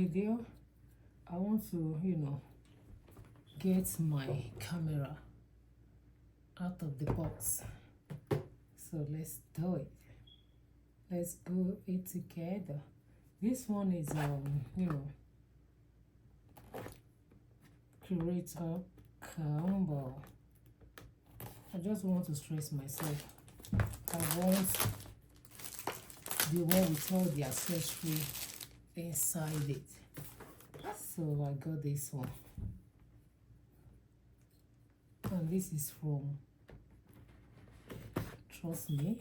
Video, I want to, get my camera out of the box. So let's do it. Let's go it together. This one is curator combo. I just want to stress myself. I want the one with all the accessory inside it. So I got this one. And this is from, trust me,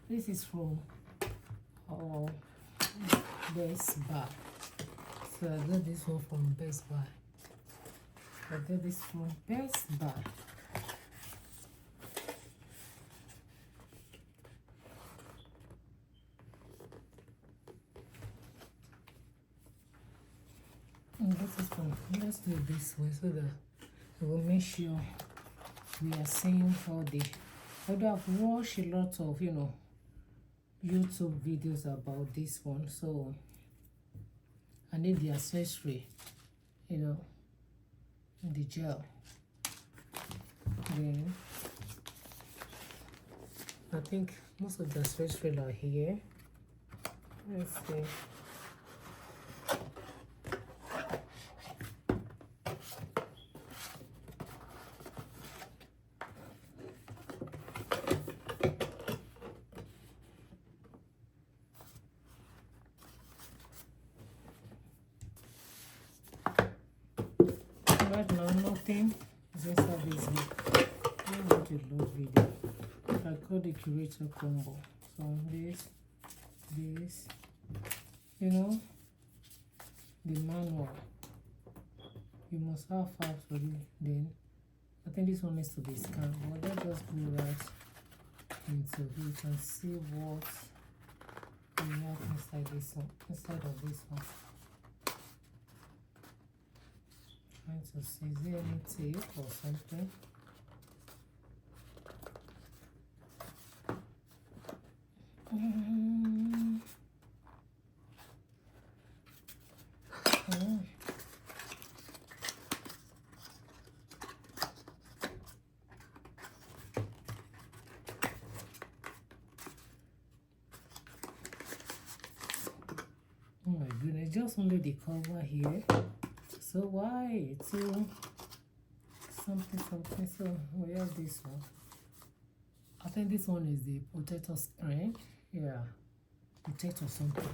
this is from Best Buy. So I got this one from Best Buy. I got this from Best Buy. And this is from, let's do it this way so that we will make sure we are seeing all the, although I've watched a lot of, YouTube videos about this one, so I need the accessory, the gel. Then I think most of the accessories are here. Let's see. Right now, nothing is inside this book. I want a long video. I call the curator combo. So this, the manual. You must have five for it. Then I think this one needs to be scanned. But let's just go right into it and see what we have inside this one. Inside of this one. Trying to see, is there any tape or something? Oh my goodness, just only the cover here. So why? So something. So we have this one. I think this one is the potato spring. Yeah, potato something.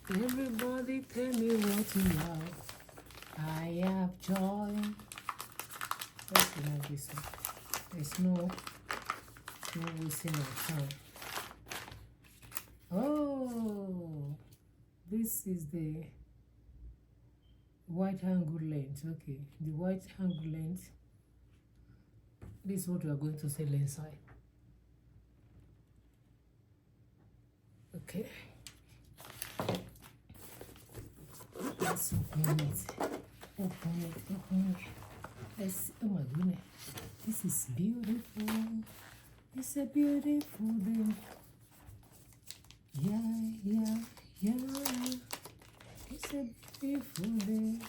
Everybody tell me what you love. I have joy. Let's have this one. There's no wasting of time. Oh, this is the white angle lens. Okay, the white angle lens. This is what we are going to sell inside. Okay. Let's open it. Open it. Let's see. Oh my goodness. This is beautiful. It's a beautiful day. Yeah. It's a beautiful day.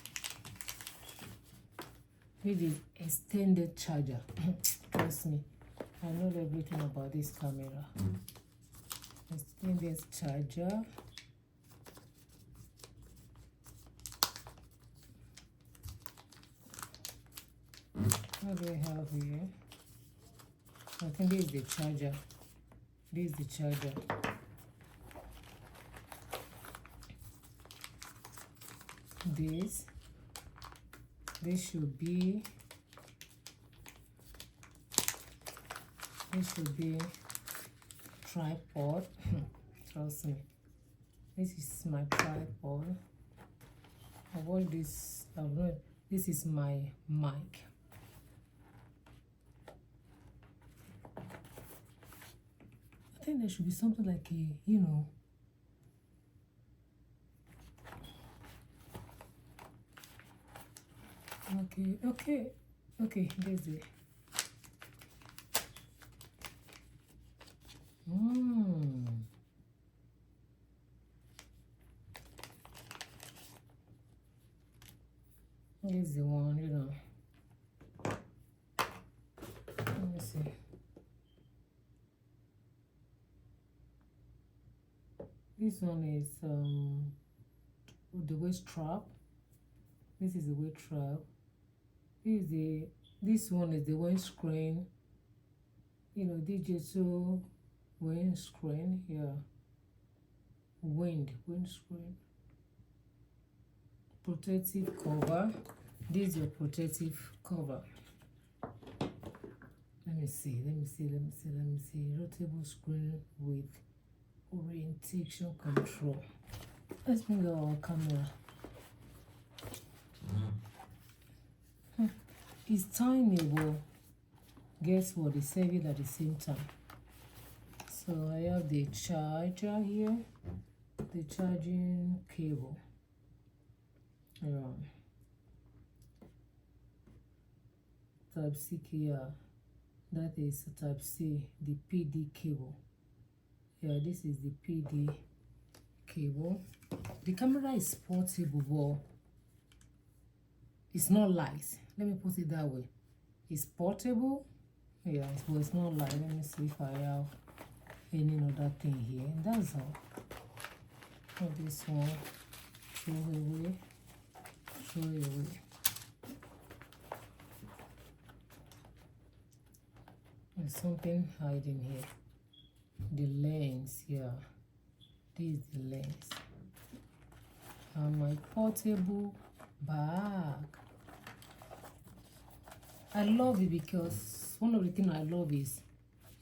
With the extended charger. Trust me, I know everything about this camera. Extended charger. What do we have here? I think this is the charger. This is the charger. This should be tripod. Trust me. This is my tripod. I want this. This is my mic. I think there should be something like a, Okay, there's it. Here's the one, you know. Let me see. This one is the waist strap. This is the waist strap. This one is the windscreen. You know, digital windscreen. Yeah. Windscreen. Protective cover. This is your protective cover. Let me see. Rotatable screen with orientation control. Let's bring our camera. It's tiny, but guess what? It's heavy at the same time. So I have the charger here, the charging cable. Type C here. That is type C, the PD cable. Yeah, this is the PD cable. The camera is portable, but it's not light. Let me put it that way. It's portable, yeah, but it's not light. Let me see if I have any other thing here. That's all. For this one, throw away. There's something hiding here. The lens, yeah. This is the lens. And my portable bag. I love it because one of the things I love is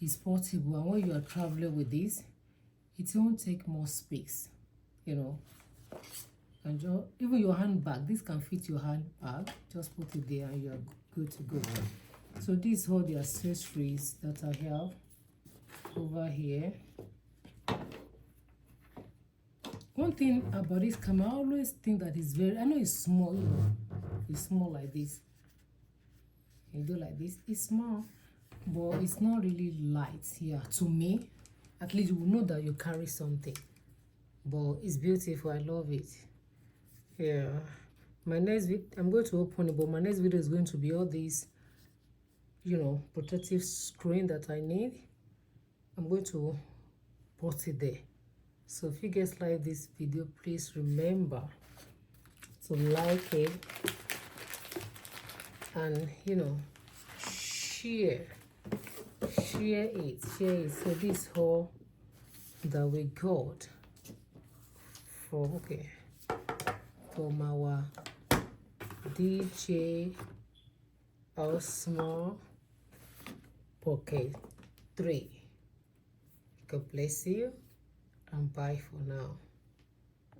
it's portable, and when you are traveling with this, it won't take more space, you know. And even your handbag, this can fit your handbag. Just put it there and you are good to go. So these are all the accessories that I have over here. One thing about this camera, I always think that it's I know it's small, you know. It's small like this. You do like this, it's small, but it's not really light here. To me, at least you will know that you carry something. But it's beautiful, I love it. Yeah. My next video, I'm going to open it, but my next video is going to be all these, you know, protective screen that I need. I'm going to put it there. So if you guys like this video, please remember to like it and, you know, share it. So this haul that we got from our DJ Osmo Pocket 3. God bless you and bye for now.